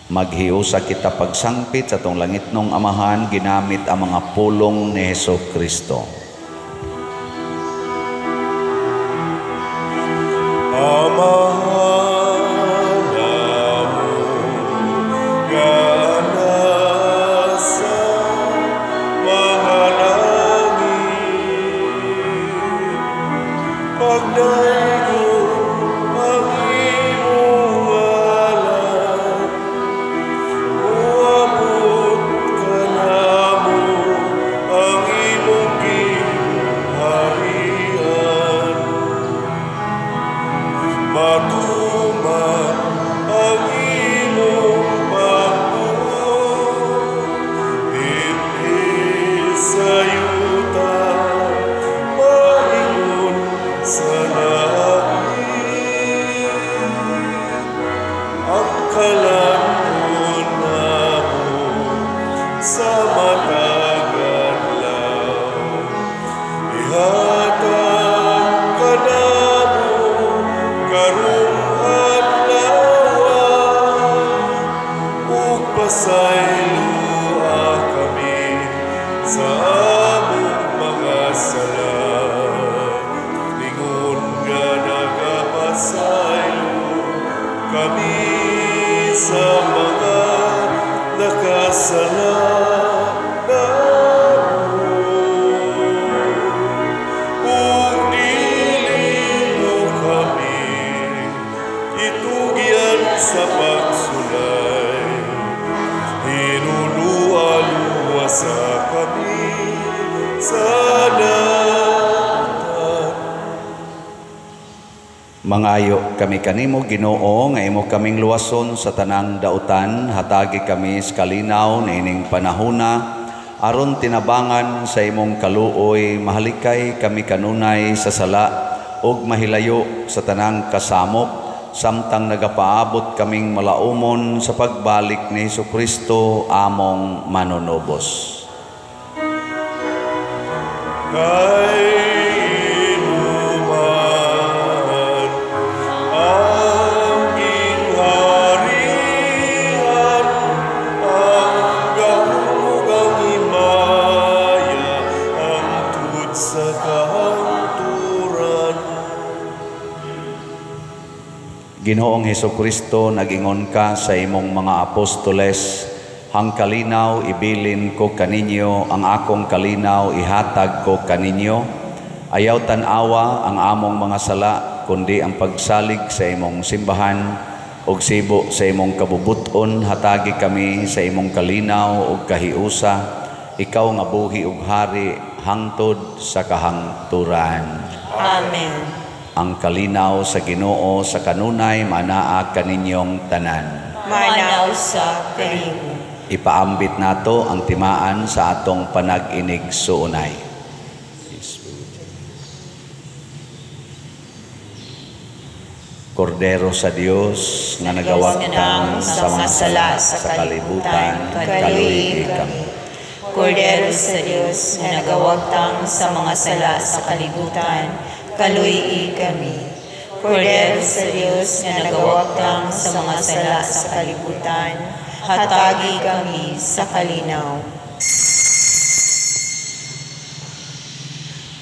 Maghiusa kita pagsangpit sa tong langitnong amahan, ginamit ang mga pulong ni Jesucristo. Mangayo kami kanimo, Ginoo, nga imo kaming luwason sa tanang dautan, hatagi kami sa kalinaw niining panahona, aron tinabangan sa imong kaluoy, mahalikay kami kanunay sa sala, ug mahilayo sa tanang kasamok, samtang nagapaabot kaming malaumon sa pagbalik ni Jesucristo, among manunubos. Ginoong Jesucristo, nagingon ka sa imong mga apostoles, hang kalinaw ibilin ko kaninyo, ang akong kalinaw ihatag ko kaninyo. Ayaw tanawa ang among mga sala, kundi ang pagsalig sa imong simbahan, ug sibo sa imong kabubuton, hatagi kami sa imong kalinaw ug kahiusa, ikaw nga buhi ug hari, hangtod sa kahangturan. Amen. Ang kalinaw sa Ginoo sa kanunay manaa kaninyong tanan. Manaw sa kalibo. Ipaambit nato ang timaan sa atong panag-inig suunay. Kordero sa Dios nga nagawagtang sa mga sala sa kalibutan, kaluy kami. Kordero sa Dios nga nagawagtang sa mga sala sa kalibutan, kaluy kami. Kordero sa Dios nga nagawagtang sa mga sala sa kalibutan, hatagi kami sa kalinaw.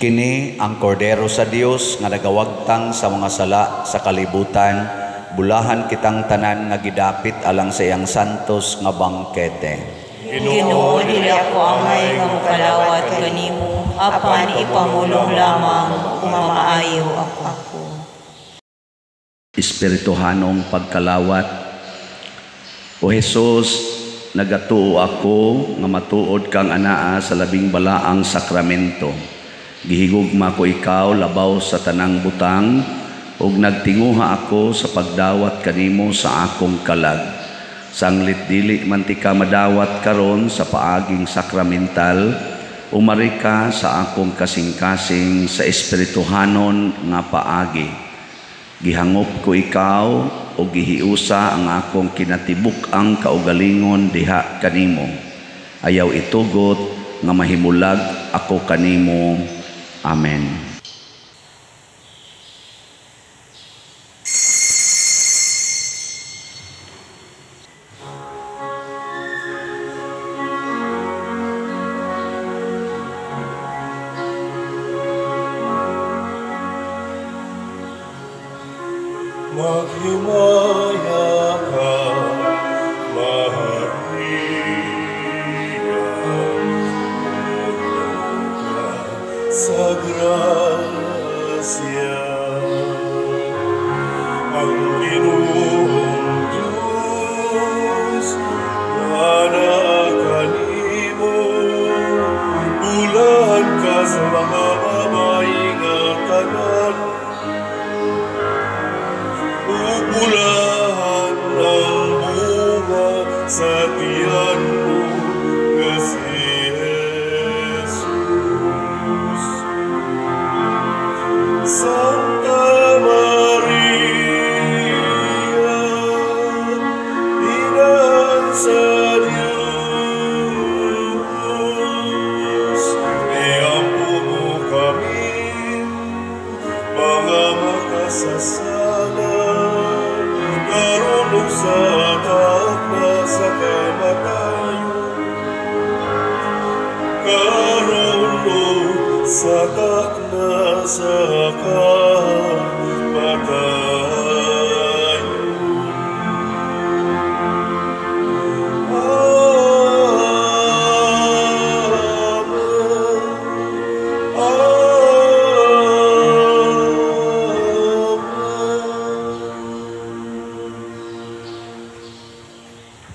Kini ang kordero sa Dios nga nagawagtang sa mga sala sa kalibutan, bulahan kitang tanan nga gidapit alang sa iyang santos nga bangkete. Ginoo, dili ako amay nga mukalawat kanimo, apan ipamulong lamang kung mamaayo ako. Espirituhanong pagkalawat. O Jesus, nagatuo ako nga matuod kang anaa sa labing balaang sakramento. Gihigugma ko ikaw labaw sa tanang butang, ug nagtinguha ako sa pagdawat kanimo sa akong kalag. Sanglit dili man ti ka madawat karon sa paaging sakramental, umari ka sa akong kasing-kasing sa espirituhanon nga paagi. Gihangop ko ikaw o gihiusa ang akong kinatibuk-ang kaugalingon diha kanimo. Ayaw itugot nga mahimulag ako kanimo. Amen. Maghimaya ka, Maria, puno ka sa grasya. Ang Ginoong Diyos, kanimo, bulan ka sa mga babae nga tanan. Bulahan ng bunga sa tiyan mo nga si Jesus. Santa Maria, Ina sa Diyos, iampo mo kami, mga makasasala, karunong sa takna sa kamatayon. Karunong sa takna sa kamatayon.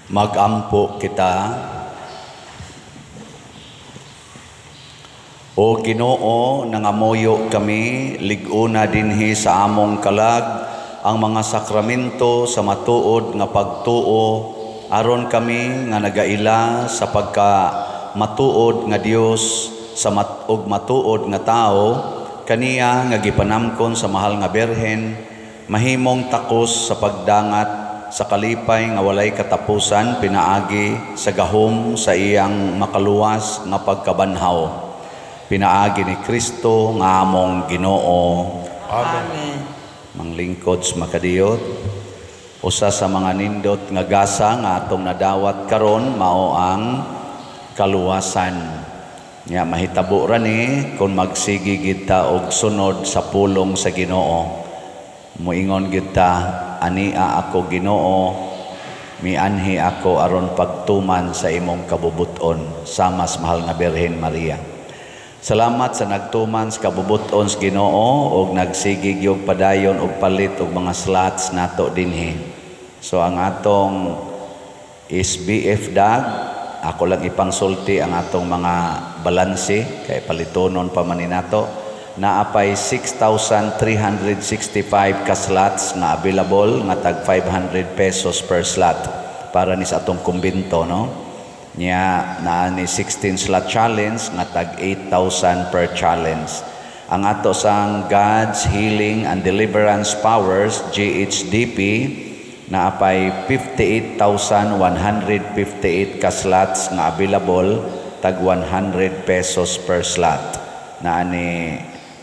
Magampo kita. O Ginoo, nangamuyo kami, liguna dinhi sa among kalag, ang mga sakramento sa matuod nga pagtuo, aron kami nga nagaila sa pagka matuod nga Dios sa ug matuod nga tao, kaniya nga gipanamkon sa mahal nga Berhen, mahimong takos sa pagdangat sa kalipay nga walay katapusan pinaagi sa gahom sa iyang makaluwas nga pagkabanhaw. Pinaagi ni Kristo nga among Ginoo. Amen. Manglingkods makadiyot. Usa sa mga nindot nga gasa nga atong nadawat karon mao ang kaluwasan. Nya mahitabo ra ni kung magsigi gid ta og sunod sa pulong sa Ginoo. Muingon gid ta, ania ako Ginoo, mianhi ako aron pagtuman sa imong kabubuton, samas mahal nga Birhen Maria. Salamat sa nagtuman sa kabubuton sa Ginoo og nagsigig yung padayon og palit og mga slots nato dinhi. So ang atong SBF dag, ako lang ipangsulti ang atong mga balanse kay palitonon pa man nato. Naapay 6,365 ka slots nga available nga tag 500 pesos per slot para ni sa atong kumbinto, no? Nya na ni 16 slot challenge nga tag 8,000 per challenge. Ang ato sang God's Healing and Deliverance Powers GHDP naapay 58,158 ka slots nga available tag 100 pesos per slot. Na ni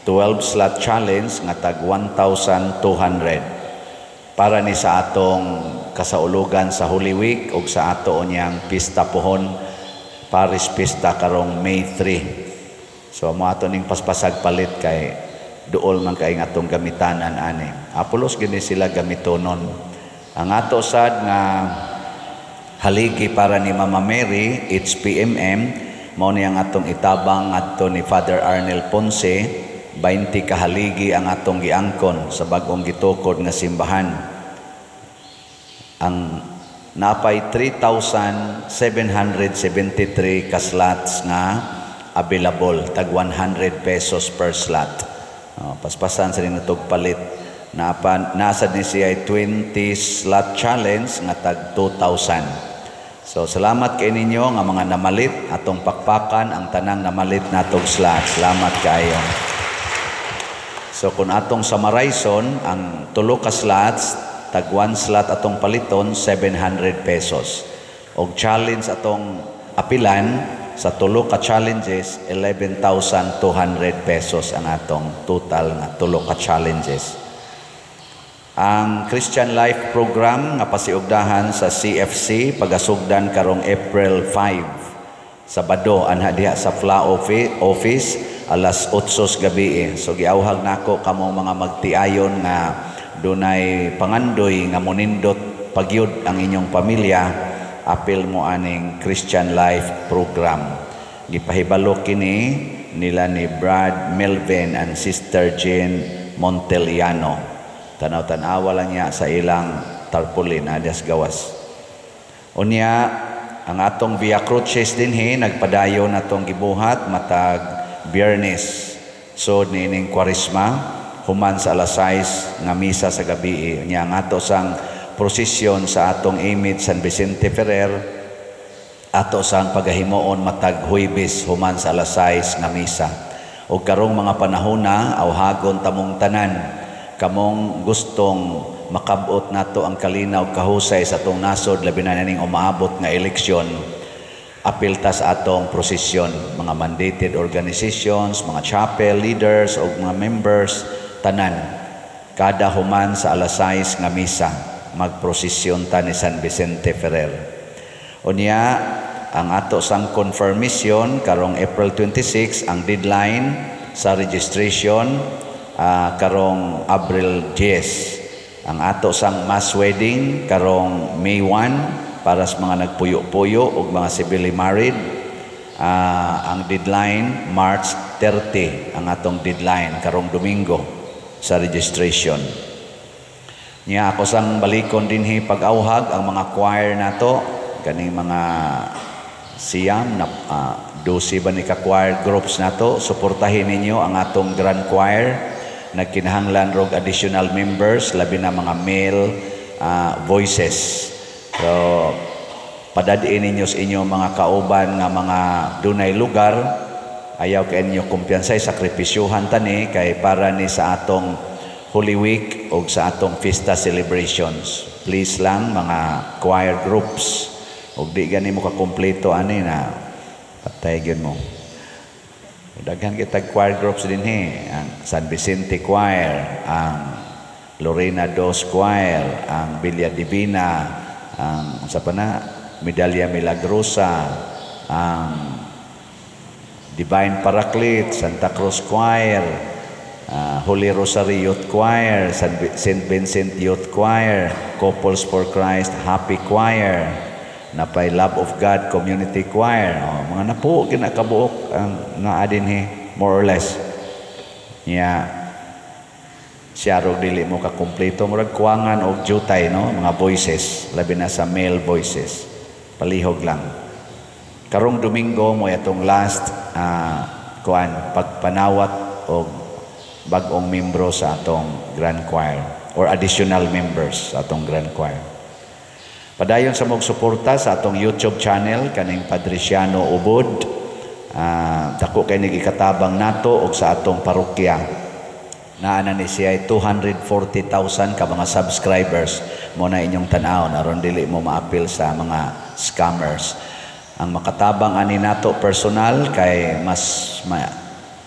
12 slot challenge nga tag 1,200 para ni sa atong kasaulugan sa Holy Week ug sa ato onyang pista pohon Paris Pista karong May 3. So mo ato ning paspasag palit kay duol man kay atong gamitanan ani. Apolos gini sila gamitonon. Ang ato sad nga haligi para ni Mama Mary HPMM mao ni ang atong itabang adto ni Father Arnel Ponce. 20 kahaligi ang atong giangkon sa bag-ong gitukod nga simbahan. Ang napay 3,773 ka slots nga available tag 100 pesos per slot. Paspasan sa rin natog palit Nasa ni siya 20 slot challenge nga tag 2,000. So salamat kay ninyo nga mga namalit atong pakpakan ang tanang namalit natong slot. Salamat kaayo. So kung atong summarizon ang tulo ka slots, tag 1 slot atong paliton 700 pesos. Og challenge atong apilan sa tulo ka challenges 11,200 pesos ang atong total nga tulo ka challenges. Ang Christian Life Program nga pasiugdahan sa CFC pagasugdan karong April 5 Sabado anha diha sa FLA office alas 8 gabi. So giawhag nako kamo mga magtiayon nga dunay pangandoy nga monindot pagyud ang inyong pamilya, apil mo aning Christian Life Program. Gipahibalo kini nila ni Brad Melvin and Sister Jane Monteliano. Tanaw-tanawa lang niya sa ilang tarpaulin adas gawas. Unya ang atong Via Crucis dinhi nagpadayon natong gibuhat matag Biyernes. So nining Kwaresma human sa alas 6 nga misa sa gabi. Unya ang ato sang prosesyon sa atong image San Vicente Ferrer ato sang pagahimuon matag Huwebes human sa alas 6 nga misa. O karong mga panahona awhagon tamong tanan kamong gustong makabot nato ang kalinaw kahusay sa atong nasod labi na ning umaabot nga eleksyon, apil ta sa atong prosesyon, mga mandated organizations, mga chapel leaders o mga members tanan kada human sa alas 6 nga misa magprosesyon ta ni San Vicente Ferrer. Unya ang ato sang confirmation karong April 26 ang deadline sa registration. Karong Abril 10 ang ato sang mass wedding karong May 1 para sa mga nagpuyo-puyo o mga civilly married. Ang deadline March 30 ang atong deadline karong Domingo sa registration. Niya ako sang balikon dinhi pag-awhag ang mga choir nato kaning mga siyam na 12 ba ni ka choir groups nato. Suportahin ninyo ang atong grand choir. Nagkinahanglan rog additional members labi na mga male voices. So padadiin ninyo sa inyo mga kauban nga mga dunay lugar, ayaw kay inyo kumpiyansay sakripisyuhan tani kay para ni sa atong Holy Week o sa atong Fiesta celebrations. Please lang mga choir groups og di gani mo ka kompleto ani na patay gyud mo. Daghan kita choir groups din ang San Vicente Choir, ang Lorena Dos Choir, ang Villa Divina, ang sa pana Medalya Milagrosa, ang Divine Paraclete, Santa Cruz Choir, Holy Rosary Youth Choir, St. Vincent Youth Choir, Couples for Christ Happy Choir, napay Love of God Community Choir. Mga napo ginakabuok ang naadin more or less. Siya rog dili mo ka kumpleto murag kuwangan og jutay no mga voices labi na sa male voices. Palihog lang. Karong Domingo mo atong last pagpanawat og bag-ong membro sa atong Grand Choir or additional members sa atong Grand Choir. Padayon sa mong suporta sa atong YouTube channel kaning Padriciano Ubod. Dako kay nagikatabang nato og sa atong parokya. Naana ni siya 240,000 ka mga subscribers. Mo na inyong tan-aw aron dili mo maapil sa mga scammers. Ang makatabang ani nato personal kay mas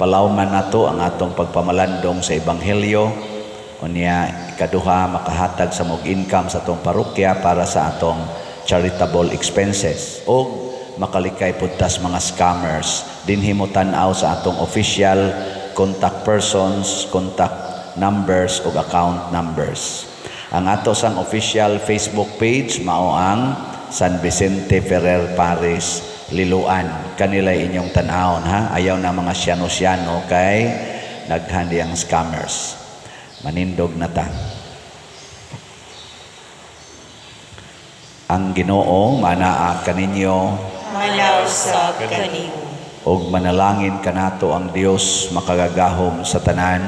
palawman nato ang atong pagpamalandong sa ebanghelyo. Unya ikaduha makahatag sa mog income sa atong parokya para sa atong charitable expenses o makalikay pudtas mga scammers dinhi mo tan-aw sa atong official contact persons, contact numbers ug account numbers. Ang ato sang official Facebook page mao ang San Vicente Ferrer Parish Liloan. Kanila inyong tan-awon ha, ayaw na mga syano-syano kay naghandi ang scammers. Manindog na ta. Ang Ginoo manaa kaninyo, malausab kanimo. og manalangin kanato ang Dios makagagahom sa tanan,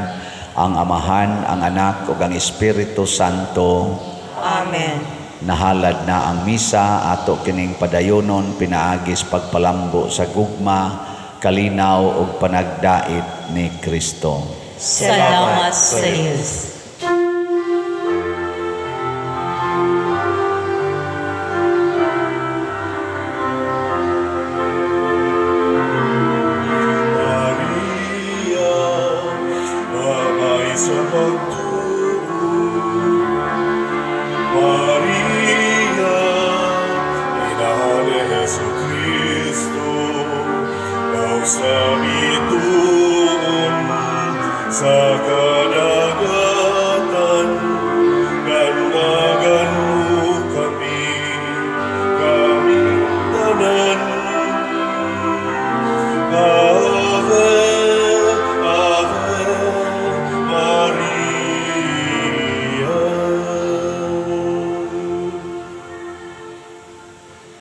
ang Amahan, ang Anak, ug ang Espiritu Santo. Amen. Nahalad na ang misa, ato kining padayonon, pinaagis pagpalambo sa gugma, kalinaw ug panagdait ni Kristo. Salamat sa Diyos. Maria, Amay sa pagturo. Maria, Ina ni Jesucristo, daw sa bituon sa